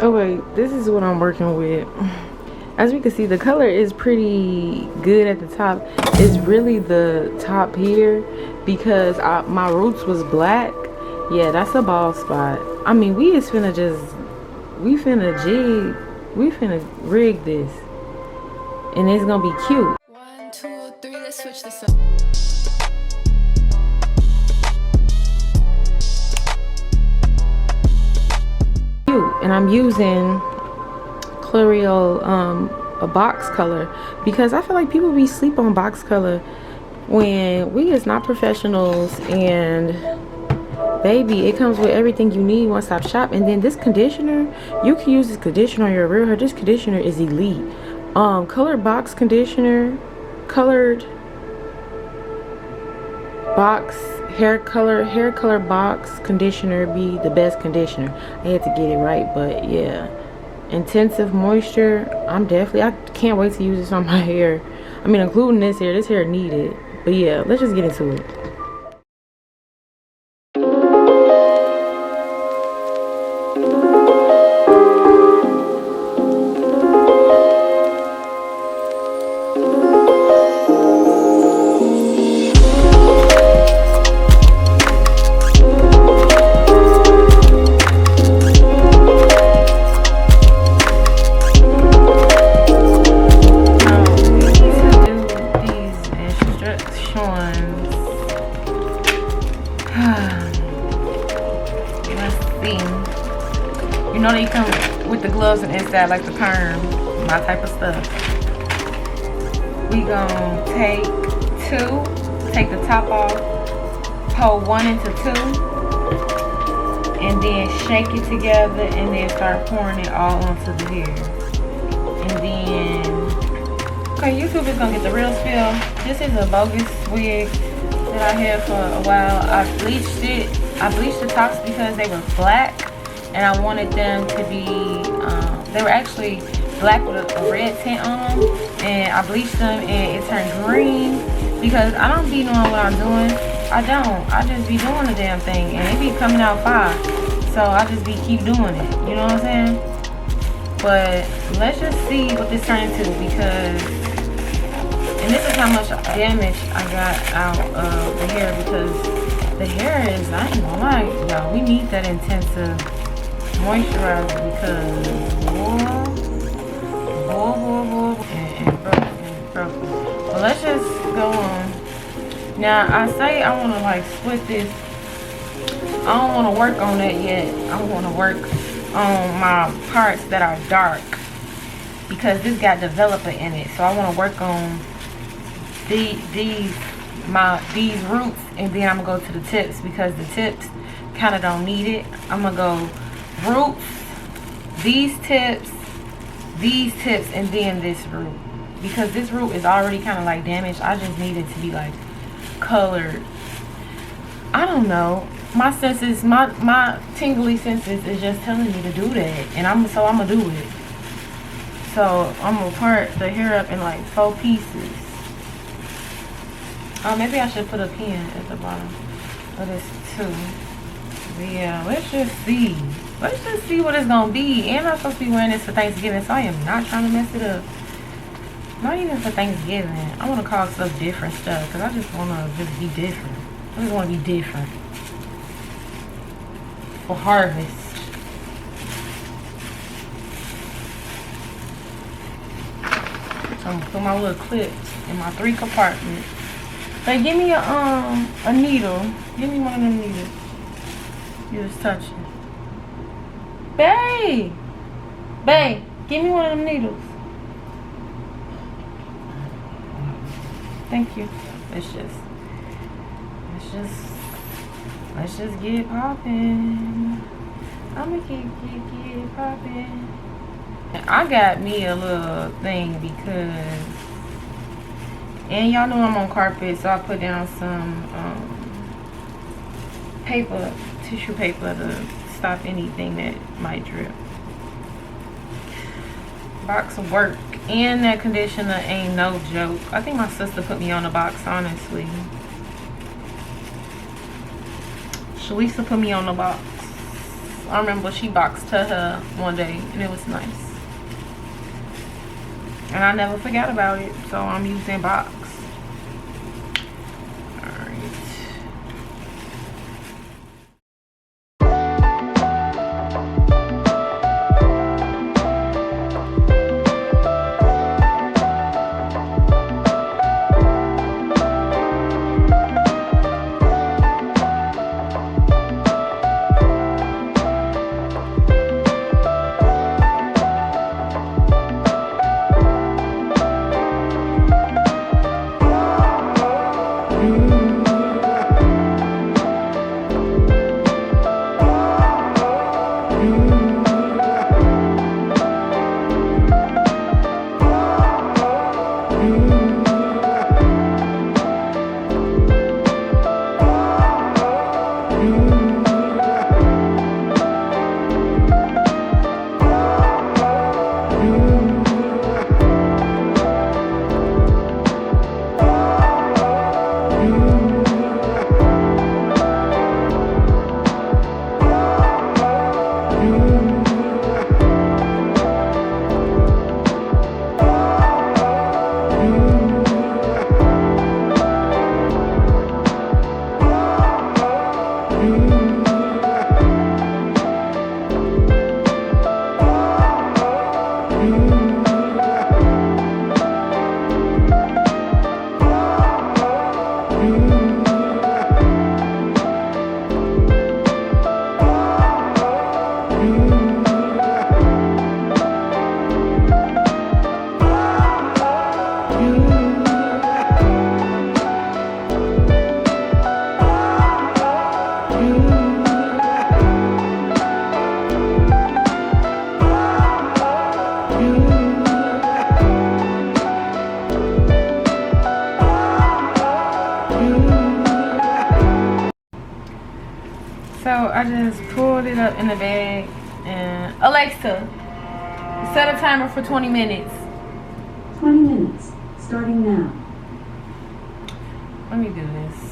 Oh wait, this is what I'm working with. As we can see, the color is pretty good at the top. It's really the top here because my roots was black. Yeah, that's a bald spot. I mean, we finna rig this, and it's gonna be cute. 1, 2, 3, let's switch this up. And I'm using L'Oreal a box color because I feel like people be sleep on box color when we is not professionals. And baby, it comes with everything you need, one stop shop. And then this conditioner, you can use this conditioner on your real hair. This conditioner is elite. Colored box conditioner, colored box hair color box conditioner be the best conditioner. I had to get it right, but yeah, intensive moisture. I can't wait to use this on my hair. I mean, including this hair needed. But yeah, let's just get into it. You know they come with the gloves and inside like the perm, my type of stuff. We gonna take the top off, pull 1 into 2, and then shake it together and then start pouring it all onto the hair. And then, okay, YouTube is gonna get the real spill. This is a bogus wig that I had for a while. I bleached it. I bleached the tops because they were black. And I wanted them to be, they were actually black with a red tint on them. And I bleached them and it turned green because I don't be knowing what I'm doing. I just be doing the damn thing and it be coming out fine. So I just keep doing it. You know what I'm saying? But let's just see what this turned into because, and this is how much damage I got out of the hair because the hair is, I ain't gonna lie, y'all, we need that intensive moisturizer because and broken. But let's just go on. Now I say I want to like split this. I don't want to work on that yet. I want to work on my parts that are dark because this got developer in it. So I want to work on these roots, and then I'm gonna go to the tips because the tips kind of don't need it. I'm gonna go roots, these tips, and then this root because this root is already kind of like damaged. I just need it to be like colored. I don't know, my senses, my tingly senses is just telling me to do that, and I'm gonna do it. So I'm gonna part the hair up in like 4 pieces. Oh, maybe I should put a pin at the bottom of this too. But yeah, let's just see what it's gonna be. And I'm supposed to be wearing this for Thanksgiving, so I am not trying to mess it up. Not even for Thanksgiving. I want to call stuff different stuff because I just want to just be different. I just want to be different for harvest. So I'm gonna put my little clips in my 3 compartments. Hey, give me a needle. Give me one of them needles. You just touch it. Babe, give me one of them needles. Thank you. Let's just get it popping. I'ma get it popping. I got me a little thing because, and y'all know I'm on carpet, so I put down some tissue paper to stop anything that might drip. Box of work, and that conditioner ain't no joke. I think my sister put me on the box, honestly. Shalisa put me on the box. I remember she boxed her hair one day and it was nice. And I never forgot about it, so I'm using box. So I just pulled it up in the bag and Alexa, set a timer for 20 minutes. 20 minutes, starting now. Let me do this.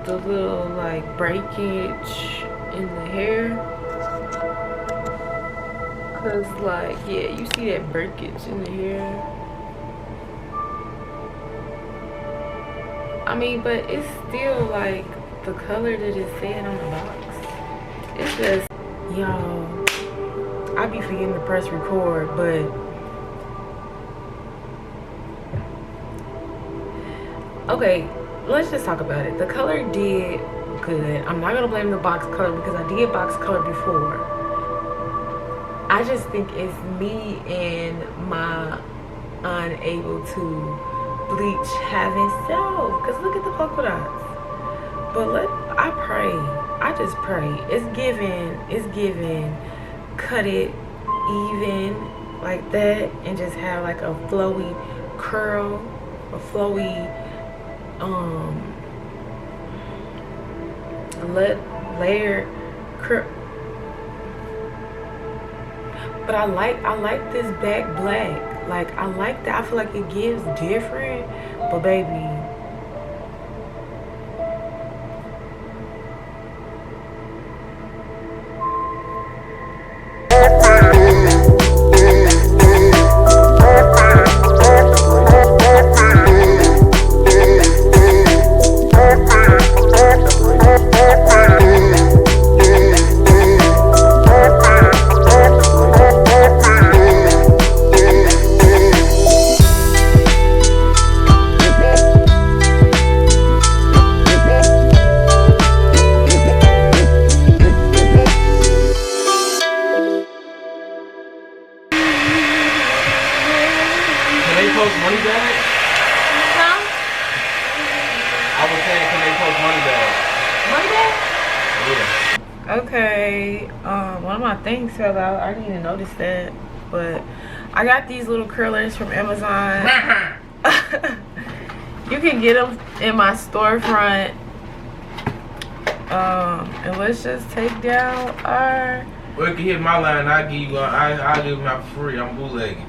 the little like breakage in the hair. Cause like, yeah, you see that breakage in the hair. I mean, but it's still like the color that it said on the box. It's just, y'all, I be forgetting to press record, but okay, let's just talk about it. The color did good. I'm not gonna blame the box color because I did box color before. I just think it's me and my unable to bleach having self. Cause look at the polka dots. But I pray. I just pray. It's given. Cut it even like that and just have like a flowy curl, a flowy layer curl. But I like this back black. Like I like that. I feel like it gives different. But baby, okay, one of my things fell out. I didn't even notice that, but I got these little curlers from Amazon. You can get them in my storefront. And let's just take down our. Well, you can hit my line. I'll give you. I'll give them out for free. I'm bootlegging.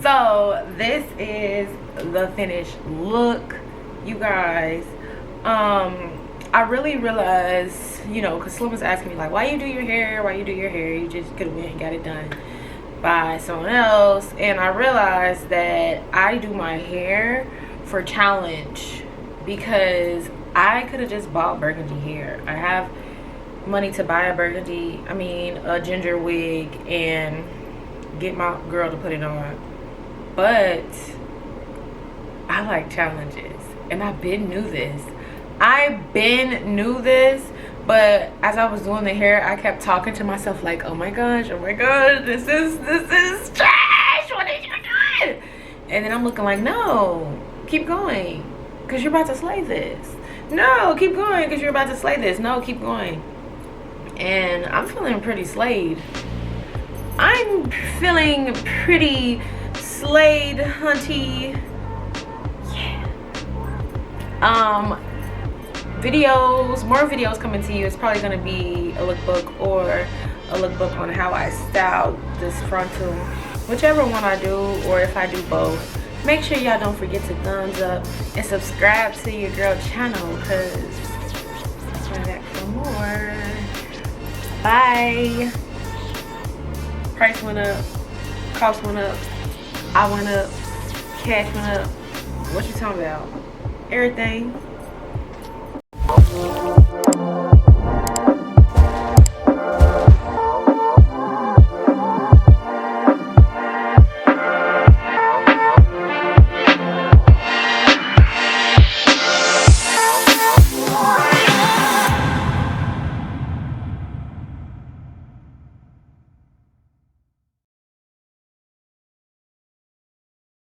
So this is the finished look, you guys. I really realized, you know, because Slim was asking me like, why you do your hair, you just could have went and got it done by someone else. And I realized that I do my hair for challenge, because I could have just bought burgundy hair. I have money to buy a ginger wig and get my girl to put it on. But I like challenges, and I been knew this, but as I was doing the hair, I kept talking to myself like, oh my gosh, this is trash, what are you doing? And then I'm looking like, no, keep going, because you're about to slay this. No, keep going, because you're about to slay this. No, keep going. And I'm feeling pretty slayed. I'm feeling pretty slayed, hunty. Yeah. More videos coming to you. It's probably gonna be a lookbook or a lookbook on how I styled this frontal, whichever one I do, or if I do both. Make sure y'all don't forget to thumbs up and subscribe to your girl channel, because I'm back for more. Bye. Price went up, cost went up, I went up, cash went up. What you talking about? Everything.